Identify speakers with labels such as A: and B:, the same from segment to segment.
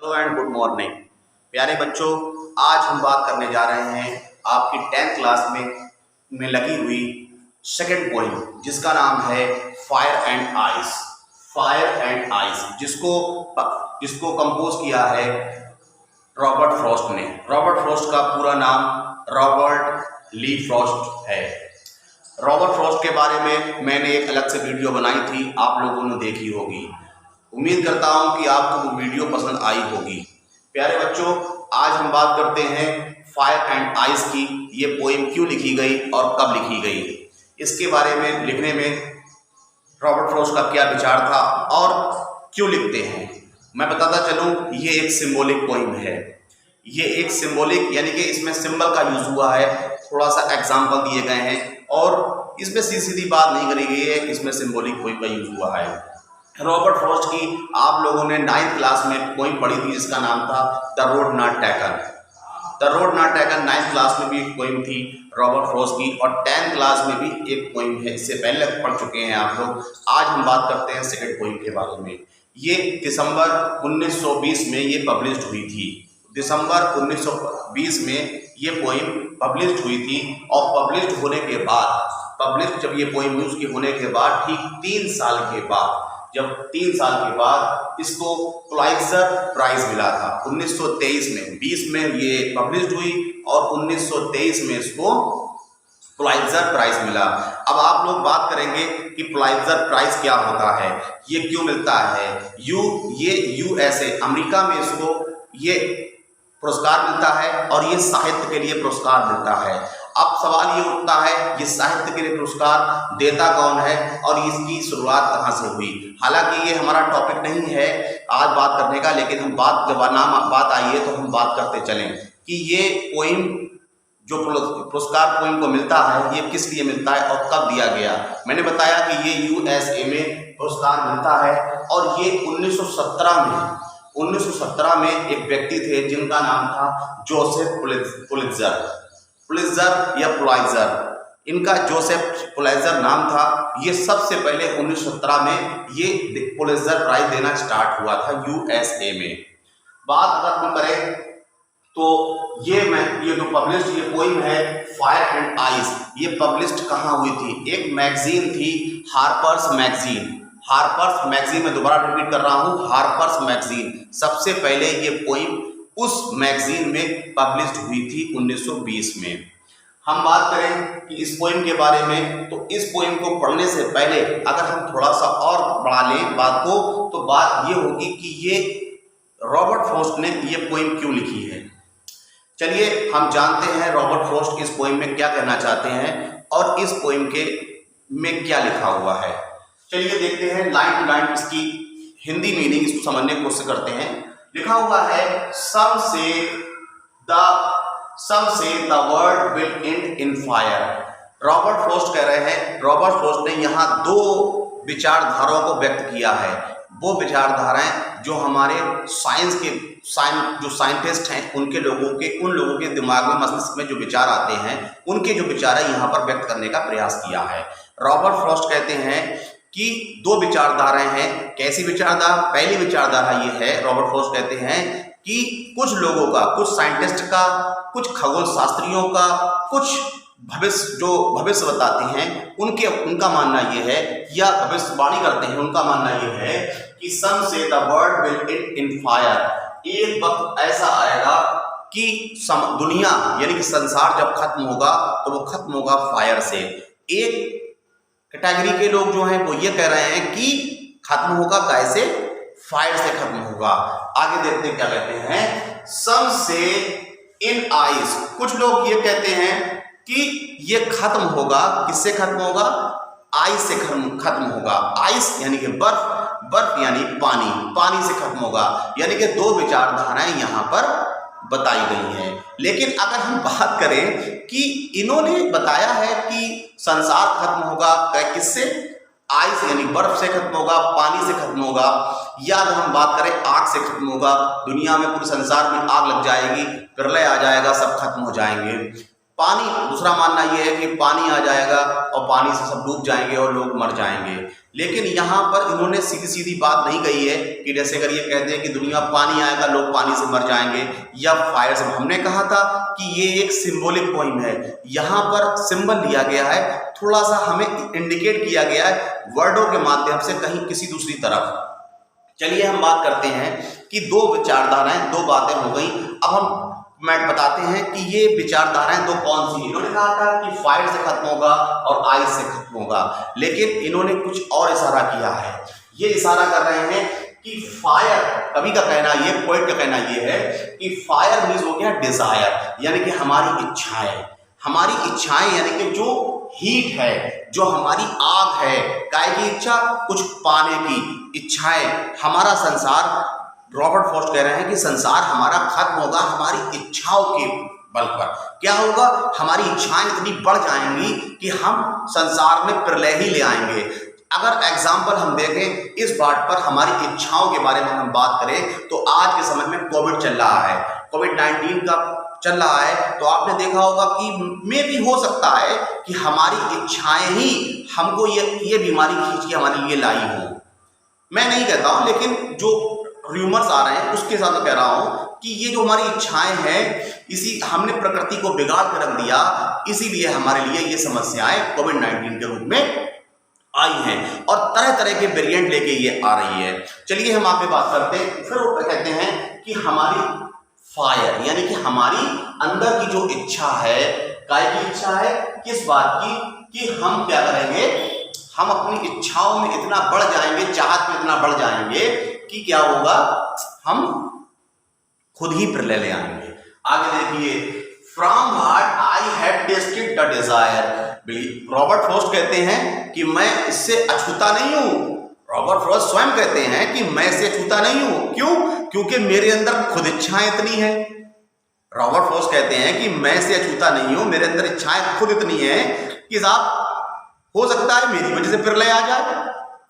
A: Hello and good morning प्यारे बच्चों। आज हम बात करने जा रहे हैं आपकी 10th क्लास में लगी हुई सेकंड पोइम जिसका नाम है fire and ice. Fire and ice जिसको कंपोज किया है रॉबर्ट फ्रॉस्ट ने। रॉबर्ट फ्रॉस्ट का पूरा नाम रॉबर्ट ली फ्रॉस्ट है। रॉबर्ट फ्रॉस्ट के बारे में मैंने एक अलग से वीडियो बनाई थी, आप लोगों ने देखी होगी। उम्मीद करता हूं कि आपको वो वीडियो पसंद आई होगी। प्यारे बच्चों, आज हम बात करते हैं फायर एंड आइस की। ये पोइम क्यों लिखी गई और कब लिखी गई, इसके बारे में लिखने में रॉबर्ट फ्रॉस्ट का क्या विचार था और क्यों लिखते हैं मैं बताता चलूं। ये एक सिंबॉलिक पोइम है। ये एक सिंबॉलिक यानी कि इसमें सिंबल का यूज हुआ है, थोड़ा सा एग्जाम्पल दिए गए हैं और इसमें सीधी बात नहीं करी गई है, इसमें सिंबॉलिक पोइम का यूज हुआ है। रॉबर्ट फ्रॉस्ट की आप लोगों ने 9th क्लास में पोइम पढ़ी थी जिसका नाम था the road not taken. The road not taken 9th class में भी एक पोइम थी रॉबर्ट फ्रॉस्ट की और 10th क्लास में भी एक पोइम है, इससे पहले पढ़ चुके हैं आप लोग। आज हम बात करते हैं सेकंड पोइम के बारे में। ये दिसंबर 1920 में ये पब्लिश हुई थी। दिसंबर 1920 में ये पोइम पब्लिश हुई थी और पब्लिश होने के बाद जब ये पोइम यूज की होने के बाद ठीक 3 साल के बाद, जब 3 साल के बाद इसको पुलित्जर प्राइज मिला था 1923 में। 20 में ये पब्लिश हुई और 1923 में इसको पुलित्जर प्राइज मिला। अब आप लोग बात करेंगे कि पुलित्जर प्राइज क्या होता है, ये क्यों मिलता है। ये यूएसए अमेरिका में इसको ये पुरस्कार मिलता है और ये साहित्य के लिए पुरस्कार मिलता है। अब सवाल ये उठता है ये साहित्य के लिए पुरस्कार देता कौन है और इसकी शुरुआत कहाँ से हुई। हालांकि ये हमारा टॉपिक नहीं है आज बात करने का, लेकिन हम बात आई है तो हम बात करते चलें कि ये पोइम जो पुरस्कार पोइम को मिलता है ये किस लिए मिलता है और कब दिया गया। मैंने बताया कि ये यूएसए में पुरस्कार मिलता है और ये 1917 में एक व्यक्ति थे जिनका नाम था जोसेफ पुलित्जर या पुलित्जर। इनका जोसेफ पुलित्जर नाम था। ये सबसे पहले 1917 में ये पुलित्जर प्राइज देना स्टार्ट हुआ था यूएसए में। बात अगर हम करें तो ये जो पब्लिश ये पोइम है फायर एंड आइस, ये पब्लिश कहाँ हुई थी। एक मैगजीन थी हार्पर्स मैगजीन। हार्पर्स मैगजीन में दोबारा रिपीट कर रहा हूँ, हार्पर्स मैगजीन। सबसे पहले ये पोइम उस मैगजीन में पब्लिश हुई थी 1920 में। हम बात करें कि इस पोइम के बारे में तो इस पोइम को पढ़ने से पहले अगर हम थोड़ा सा और बढ़ा लें बात को, तो बात ये होगी कि ये रॉबर्ट फ्रॉस्ट ने ये पोइम क्यों लिखी है। चलिए हम जानते हैं रॉबर्ट फ्रॉस्ट इस पोइम में क्या कहना चाहते हैं और इस पोइम के में क्या लिखा हुआ है। चलिए देखते हैं लाइन टू लाइन इसकी हिंदी मीनिंग इसको समझने की कोशिश करते हैं। लिखा हुआ है some say the world will end in fire। Robert Frost कह रहे हैं, रॉबर्ट फ्रॉस्ट ने यहाँ 2 विचारधाराओं को व्यक्त किया है। वो विचारधाराएं जो हमारे जो साइंटिस्ट हैं उन लोगों के दिमाग में मस्तिष्क में जो विचार आते हैं उनके जो विचार है यहाँ पर व्यक्त करने का प्रयास किया है। रॉबर्ट फ्रॉस्ट कहते हैं कि 2 विचारधाराएं हैं। कैसी विचारधारा। पहली विचारधारा ये है, रॉबर्ट फ्रॉस्ट कहते हैं कि कुछ लोगों का, कुछ साइंटिस्ट का, कुछ खगोल शास्त्रियों का, कुछ भविष्य बताते हैं उनका मानना ये है, या भविष्यवाणी करते हैं उनका मानना ये है कि some say the world will end in fire। एक वक्त ऐसा आएगा कि दुनिया यानी कि संसार जब खत्म होगा तो वो खत्म होगा फायर से। एक कैटेगरी के लोग जो हैं वो ये कह रहे हैं कि खत्म होगा कैसे, फायर से खत्म होगा। आगे देखते हैं क्या कहते हैं। सम से इन आइस, कुछ लोग ये कहते हैं कि ये खत्म होगा, किससे खत्म होगा, आइस से खत्म होगा। आइस यानी कि बर्फ यानी पानी से खत्म होगा। यानी कि 2 विचारधाराएं यहाँ पर बताई गई हैं। लेकिन अगर हम बात करें कि इन्होंने बताया है कि संसार खत्म होगा किससे, आइस यानी बर्फ से खत्म होगा, पानी से खत्म होगा, या अगर हम बात करें आग से खत्म होगा, दुनिया में पूरे संसार में आग लग जाएगी, प्रलय आ जाएगा, सब खत्म हो जाएंगे। पानी, दूसरा मानना यह है कि पानी आ जाएगा और पानी से सब डूब जाएंगे और लोग मर जाएंगे। लेकिन यहाँ पर इन्होंने सीधी सीधी बात नहीं कही है कि जैसे अगर ये कहते हैं कि दुनिया पानी आएगा लोग पानी से मर जाएंगे या फायर से। हमने कहा था कि ये एक सिंबॉलिक पोइम है, यहाँ पर सिंबल लिया गया है, थोड़ा सा हमें इंडिकेट किया गया है वर्डों के माध्यम से कहीं किसी दूसरी तरफ। चलिए हम बात करते हैं कि दो विचारधाराएं, दो बातें हो गई। अब हम बताते हैं कि ये विचारधाराएं दो कौन सी। इन्होंने कहा था कि फायर से खत्म होगा और आइस से खत्म होगा, लेकिन इन्होंने कुछ और इशारा किया है। ये इशारा कर रहे हैं कि फायर, कवि का कहना, ये पोएट का कहना ये है कि फायर मीन्स हो गया डिजायर, यानी कि हमारी इच्छाएं, हमारी इच्छाएं, यानी कि जो हीट है, जो हमारी आग है, काय की इच्छा, कुछ पाने की इच्छाएं, हमारा संसार, रॉबर्ट फ्रॉस्ट कह रहे हैं कि संसार हमारा खत्म होगा हमारी इच्छाओं के बल पर। क्या होगा? हमारी इच्छाएं इतनी बढ़ जाएंगी कि हम संसार में प्रलय ही ले आएंगे। अगर एग्जाम्पल हम देखें इस बात पर, हमारी इच्छाओं के बारे में हम बात करें तो आज के समय में कोविड चल रहा है, कोविड-19 का चल रहा है, तो आपने देखा होगा कि मे भी हो सकता है कि हमारी इच्छाएं ही हमको ये बीमारी खींच के हमारे लिए लाई हो। मैं नहीं कहता हूं, लेकिन जो र्यूमर्स आ रहे हैं उसके साथ मैं कह रहा हूं कि ये जो हमारी इच्छाएं हैं, इसी हमने प्रकृति को बिगाड़ कर रख दिया, इसीलिए हमारे लिए ये समस्याएं कोविड-19 के रूप में आई हैं और तरह तरह के वेरिएंट लेके ये आ रही है। चलिए हम आगे बात करते हैं। फिर वो कहते हैं कि हमारी फायर, यानी कि हमारी अंदर की जो इच्छा है, काय की इच्छा है, किस बात की, कि हम क्या करेंगे, हम अपनी इच्छाओं में इतना बढ़ जाएंगे, चाहत में इतना बढ़ जाएंगे कि क्या होगा, हम खुद ही प्रलय ले आएंगे। आगे देखिए, from heart I have tested the desire. Robert Frost कहते हैं कि मैं इससे अछूता नहीं हूं। रॉबर्ट फ्रॉस्ट स्वयं कहते हैं कि मैं इससे अछूता नहीं हूं। क्यों? क्योंकि मेरे अंदर खुद इच्छाएं इतनी है। रॉबर्ट फ्रॉस्ट कहते हैं कि मैं इससे अछूता नहीं हूं, मेरे अंदर इच्छाएं खुद इतनी है कि साहब हो सकता है मेरी वजह से प्रलय आ जाए,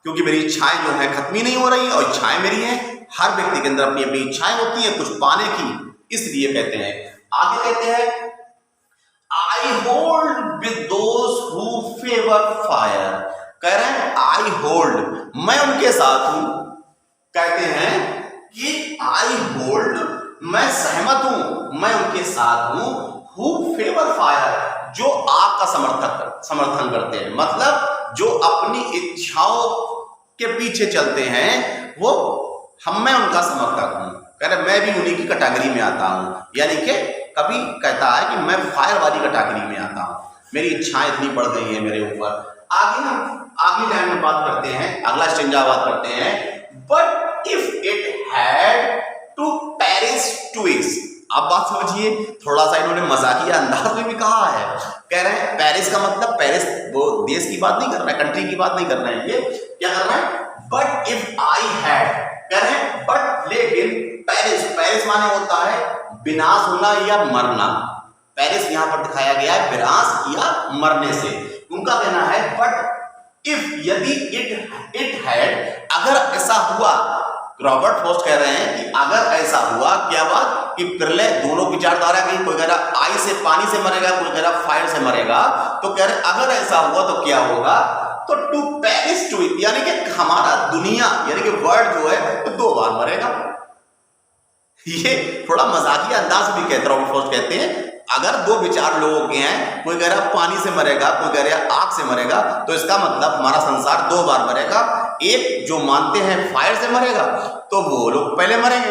A: क्योंकि मेरी इच्छाएं जो है खत्म ही नहीं हो रही और इच्छाएं मेरी हैं। हर व्यक्ति के अंदर अपनी अपनी इच्छाएं होती हैं कुछ पाने की, इसलिए कहते हैं। आगे कहते हैं, I hold with those who favour fire. कह रहे हैं आई होल्ड, मैं उनके साथ हूं। कहते हैं कि आई होल्ड, मैं सहमत हूं, मैं उनके साथ हूं, हु फेवर फायर, जो आग का समर्थन करते हैं, मतलब जो अपनी इच्छाओं के पीछे चलते हैं, वो मैं उनका समर्थक हूं। कह रहे मैं भी उन्हीं की कैटेगरी में आता हूं, यानी कि कभी कहता है कि मैं फायर वाली कैटेगरी में आता हूं, मेरी इच्छाएं इतनी बढ़ गई है मेरे ऊपर। आगे हम आगे लाइन में बात करते हैं, अगला स्टेंजा बात करते हैं, but if it had to perish twice. आप बात समझिए, थोड़ा सा इन्होंने मजाकिया अंदाज में भी कहा है। कह रहे हैं पेरिस का मतलब, पेरिस वो देश की बात नहीं कर रहा है, कंट्री की बात नहीं कर रहे हैं, ये क्या कर रहे हैं, बट इफ आई हैड, कह रहे हैं बट, लेकिन पेरिस, पेरिस माने होता है विनाश होना या मरना। पेरिस यहां पर दिखाया गया है विनाश या मरने से। उनका कहना है बट इफ, यदि इट हैड, अगर ऐसा हुआ, रॉबर्ट फ्रॉस्ट कह रहे हैं कि अगर ऐसा हुआ, क्या बात, कि प्रलय, दोनों विचारधारा की, कोई कह रहा आई से, पानी से मरेगा, कोई कह रहा फायर से मरेगा, तो कह रहे अगर ऐसा हुआ तो क्या होगा, तो टू पेरिश टू, यानी कि हमारा दुनिया, यानी कि वर्ल्ड जो है तो 2 बार मरेगा। ये थोड़ा मजाकिया अंदाज भी कहते, रॉबर्ट फ्रॉस्ट कहते हैं अगर 2 विचार लोगों के हैं, कोई कह रहा पानी से मरेगा, कोई कह रहा आग से मरेगा, तो इसका मतलब हमारा संसार 2 बार मरेगा। एक जो मानते हैं फायर से मरेगा तो वो लोग पहले मरेंगे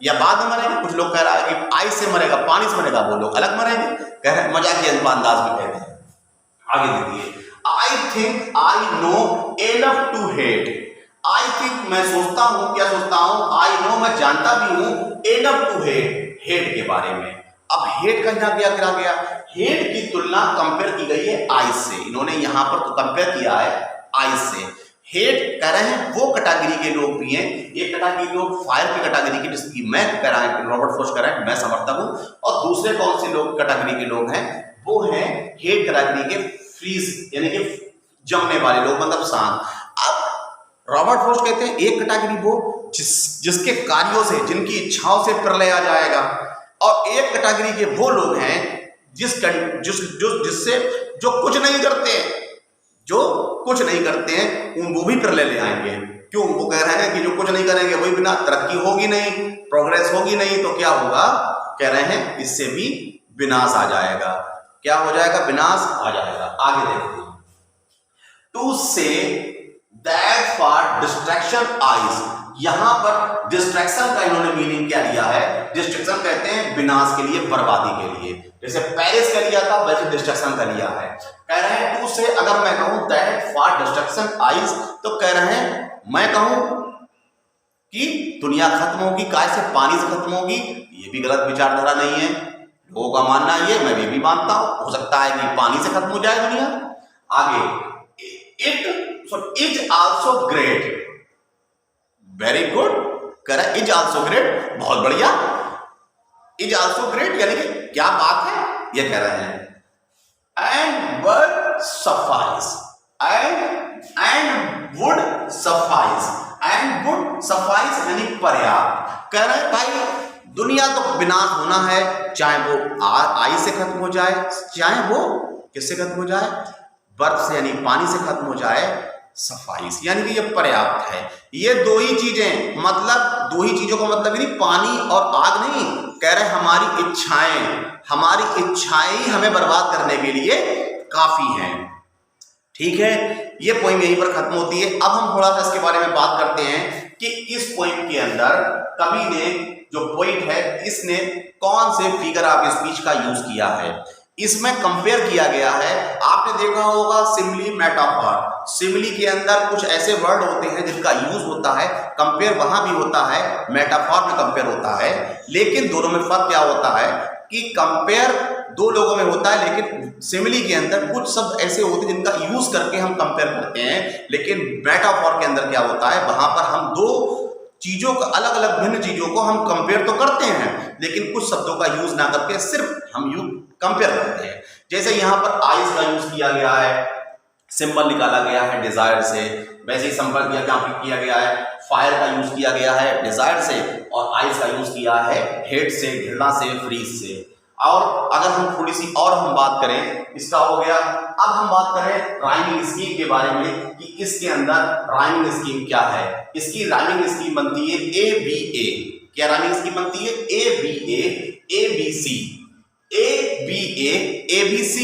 A: या बाद में मरेंगे। कुछ लोग कह रहा है कि आइस से मरेगा, पानी से मरेगा, वो लोग अलग मरेंगे। कह रहे मजाकिया अंदाज में कहते हैं। आगे देखिए, I think I know enough to hate. I think, मैं सोचता हूं, क्या सोचता हूं, आई नो, मैं जानता भी हूं, एनफ टू हेट, हेट के बारे में। अब हेट का यहाँ क्या करा गया, हेट की तुलना कंपेयर की गई है आइस से। इन्होंने यहां पर तो कंपेयर किया है आइस से। हेट कह रहे हैं वो कैटेगरी के लोग भी हैं, एक कैटेगरी लोग फायर की कैटेगरी के, जिसकी मैं कह रहा है, रॉबर्ट फ्रॉस्ट कह रहा है मैं समर्थक हूं, और दूसरे कौन से लोग कैटेगरी के लोग हैं, वो हैं हेट कैटेगरी के फ्रीज, यानी कि जमने वाले लोग, मतलब शांत। अब रॉबर्ट फ्रॉस्ट कहते हैं एक कैटेगरी वो जिसके कार्यों से, जिनकी इच्छाओं से प्रलय आ जाएगा, और एक कैटेगरी के वो लोग हैं जिससे जो कुछ नहीं करते हैं, वो भी प्रलय ले आएंगे। क्यों? वो कह रहे हैं कि जो कुछ नहीं करेंगे वही बिना तरक्की होगी नहीं, प्रोग्रेस होगी नहीं, तो क्या होगा? कह रहे हैं इससे भी विनाश आ जाएगा। क्या हो जाएगा? विनाश आ जाएगा। आगे देखते हैं। To say that for distraction eyes, यहां पर डिस्ट्रैक्शन का इन्होंने मीनिंग क्या लिया है? डिस्ट्रैक्शन कहते हैं विनाश के लिए, बर्बादी के लिए। जैसे पेरिस का लिया था वैसे डिस्ट्रैक्शन का लिया है। कह रहे हैं टू से, अगर मैं कहूं दैट फॉर डिस्ट्रैक्शन आइज, तो कह रहे हैं मैं कहूं कि दुनिया खत्म होगी, काय से? पानी से खत्म होगी। ये भी गलत विचारधारा नहीं है, लोगों का मानना ये, मैं भी मानता हूं। हो सकता है कि पानी से खत्म हो जाए दुनिया। आगे, it is also great, very good. कह रहा है इज आल्सो ग्रेट, बहुत बढ़िया। इज आल्सो ग्रेट यानी कि क्या बात है, ये कह रहे हैं। And would suffice, and would suffice, and would suffice यानी पर्याप्त। कह रहे हैं भाई दुनिया तो विनाश होना है, चाहे वो आई से खत्म हो जाए, चाहे वो किससे खत्म हो जाए? बर्फ से यानी पानी से खत्म हो जाए। सफाइस यानी कि ये पर्याप्त है। ये दो ही चीजें, मतलब दो ही चीजों का मतलब नहीं पानी और आग नहीं। कह रहे हमारी इच्छाएं ही हमें बर्बाद करने के लिए काफी हैं। ठीक है, ये पोइम यहीं पर खत्म होती है। अब हम थोड़ा सा इसके बारे में बात करते हैं कि इस पोइम के अंदर कवि ने, जो पोइट है, इसने कौन से फिगर ऑफ स्पीच का यूज किया है। इसमें कंपेयर किया गया है, आपने देखा होगा सिमिली, मेटाफर। सिमिली के अंदर कुछ ऐसे वर्ड होते हैं जिनका यूज होता है, कंपेयर वहां भी होता है, मेटाफर में कंपेयर होता है। लेकिन दोनों में फर्क क्या होता है कि कंपेयर दो लोगों में होता है, लेकिन सिमिली के अंदर कुछ शब्द ऐसे होते हैं जिनका यूज करके हम कंपेयर करते हैं। लेकिन मेटाफर के अंदर क्या होता है, वहां पर हम दो चीजों का, अलग अलग भिन्न चीजों को हम कंपेयर तो करते हैं, लेकिन कुछ शब्दों का यूज ना करके सिर्फ हम कंपेयर करते हैं। जैसे यहाँ पर आइज का यूज किया गया है, सिंबल निकाला गया है डिजायर से, वैसे ही संपर्क किया गया है। फायर का यूज किया गया है डिजायर से, और आइज का यूज किया है हेट से, घृणा से, फ्रीज से। और अगर हम थोड़ी सी और हम बात करें, इसका हो गया। अब हम बात करें राइमिंग स्कीम के बारे में कि इसके अंदर राइमिंग स्कीम क्या है। इसकी राइमिंग स्कीम बनती है ABA। क्या राइमिंग स्कीम बनती है? ABA ABC, ABA ABC,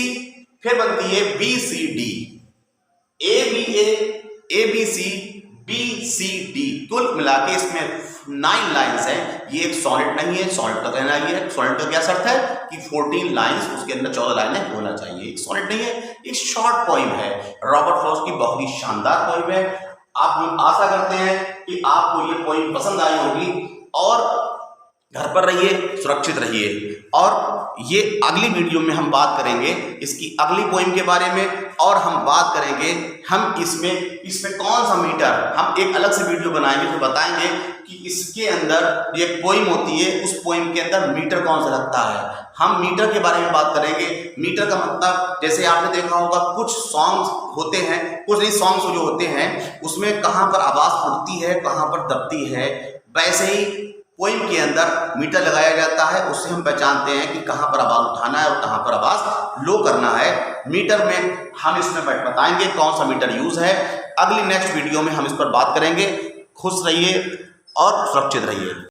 A: फिर बनती है BCD, ABA ABC BCD। कुल मिला के इसमें 9 लाइन्स हैं। ये एक सॉनेट नहीं है, सॉनेट का कहना ये है। सॉनेट का क्या शर्त है कि 14 लाइन्स, उसके अंदर 14 लाइनें होना चाहिए। एक सॉनेट नहीं है, एक शॉर्ट पोइम है। रॉबर्ट फ्रॉस्ट की बहुत ही शानदार पोइम है। आप आशा करते हैं कि आपको ये पोइम पसंद आई होगी, और घर पर रहिए, सुरक्षित रहिए। और ये अगली वीडियो में हम बात करेंगे इसकी अगली पोइम के बारे में, और हम बात करेंगे हम इसमें कौन सा मीटर, हम एक अलग से वीडियो बनाएंगे तो बताएंगे कि इसके अंदर एक पोइम होती है, उस पोइम के अंदर मीटर कौन सा लगता है। हम मीटर के बारे में बात करेंगे। मीटर का मतलब, जैसे आपने देखा होगा कुछ सॉन्ग्स होते हैं, कुछ नहीं सॉन्ग्स जो होते हैं उसमें कहाँ पर आवाज़ उठती है, कहाँ पर दबती है, वैसे ही पोइम के अंदर मीटर लगाया जाता है। उससे हम पहचानते हैं कि कहाँ पर आवाज़ उठाना है और कहाँ पर आवाज़ लो करना है। मीटर में हम इसमें बताएंगे कौन सा मीटर यूज़ है। अगली नेक्स्ट वीडियो में हम इस पर बात करेंगे। खुश रहिए और सुरक्षित रहिए।